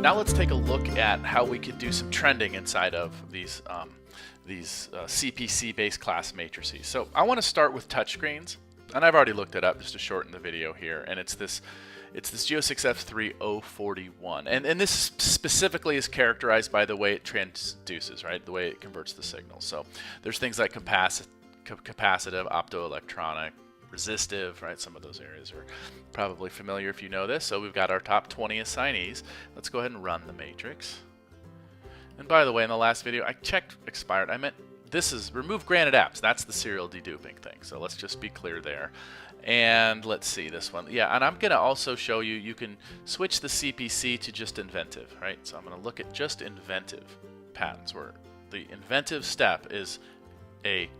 Now let's take a look at how we could do some trending inside of these CPC-based class matrices. So I want to start with touchscreens, and I've already looked it up just to shorten the video here, and it's this G06F3041, and this specifically is characterized by the way it transduces, right? The way it converts the signal. So there's things like capacitive, optoelectronic, resistive, right? Some of those areas are probably familiar if you know this. So we've got our top 20 assignees. Let's go ahead and run the matrix. And by the way, in the last video, I checked expired. I meant this is remove granted apps. That's the serial deduping thing. So let's just be clear there. And let's see this one. Yeah, and I'm going to also show you, you can switch the CPC to just inventive, right? So I'm going to look at just inventive patents, where the inventive step is a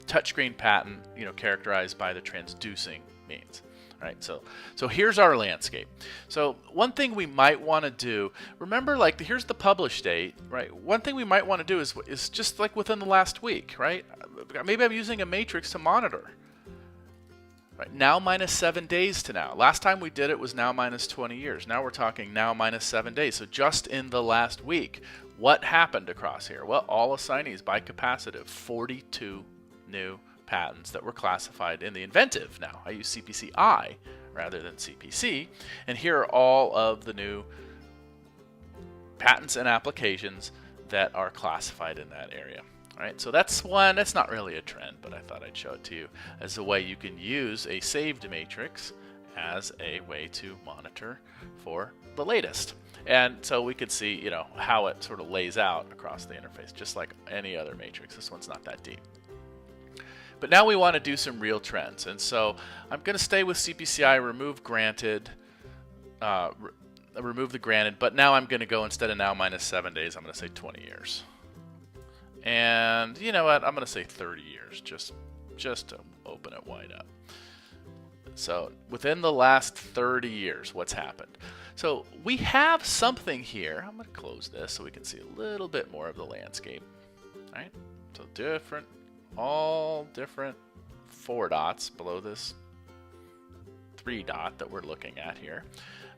touchscreen patent, characterized by the transducing means. Right, so here's our landscape. So one thing we might want to do, remember, like here's the publish date, right? One thing we might want to do is just like within the last week, right? Maybe I'm using a matrix to monitor. Right, now minus 7 days to now. Last time we did it was now minus 20 years. Now we're talking now minus 7 days. So just in the last week, what happened across here? Well, all assignees by capacitive, 42 new patents that were classified in the inventive. Now I use CPCI rather than CPC, and here are all of the new patents and applications that are classified in that area. All right, so that's one. That's not really a trend, but I thought I'd show it to you as a way you can use a saved matrix as a way to monitor for the latest. And so we could see, how it sort of lays out across the interface, just like any other matrix. This one's not that deep. But now we want to do some real trends, and so I'm going to stay with CPCI, remove granted, remove the granted, but now I'm going to go, instead of now minus 7 days, I'm going to say 20 years. And you know what, I'm going to say 30 years, just to open it wide up. So within the last 30 years, what's happened? So we have something here. I'm going to close this so we can see a little bit more of the landscape. All right, so all different 4 dots below this 3 dot that we're looking at here.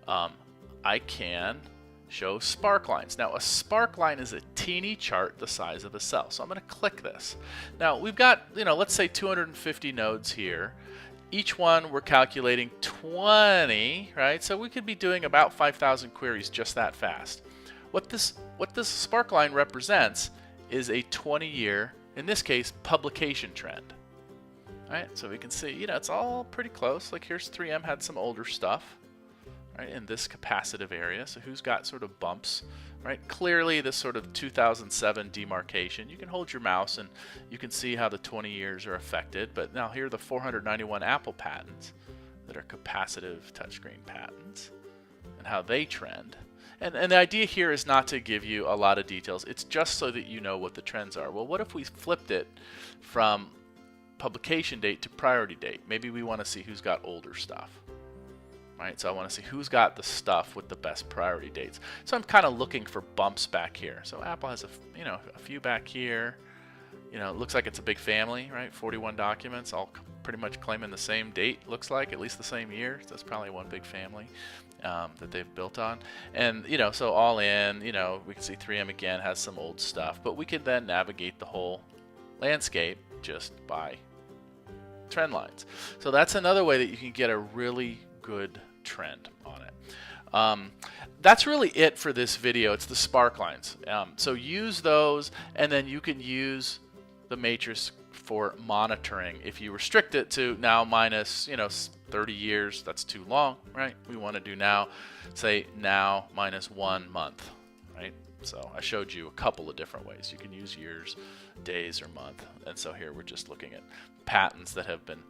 I can show sparklines. Now a sparkline is a teeny chart the size of a cell. So I'm going to click this. Now we've got, let's say 250 nodes here. Each one we're calculating 20, right? So we could be doing about 5,000 queries just that fast. What this sparkline represents is a 20-year, in this case, publication trend. All right, so we can see, it's all pretty close. Like here's 3M had some older stuff, right, in this capacitive area. So who's got sort of bumps, right? Clearly this sort of 2007 demarcation. You can hold your mouse and you can see how the 20 years are affected. But now here are the 491 Apple patents that are capacitive touchscreen patents and how they trend. And the idea here is not to give you a lot of details. It's just so that you know what the trends are. Well, what if we flipped it from publication date to priority date? Maybe we want to see who's got older stuff. Right? So I want to see who's got the stuff with the best priority dates. So I'm kind of looking for bumps back here. So Apple has a few back here. It looks like it's a big family, right? 41 documents, all pretty much claiming the same date, looks like, at least the same year. So that's probably one big family that they've built on. And, so all in, we can see 3M again has some old stuff, but we could then navigate the whole landscape just by trend lines. So that's another way that you can get a really good trend on it. That's really it for this video. It's the sparklines. So use those, and then you can use the matrix for monitoring. If you restrict it to now minus 30 years, that's too long, right? We want to do now, say now minus 1 month, right? So I showed you a couple of different ways. You can use years, days, or month. And so here we're just looking at patents that have been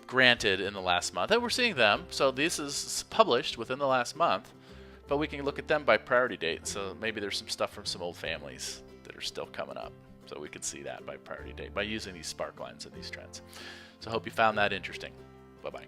granted in the last month, and we're seeing them. So this is published within the last month, but we can look at them by priority date. So maybe there's some stuff from some old families that are still coming up. So we can see that by priority date by using these sparklines and these trends. So I hope you found that interesting. Bye-bye.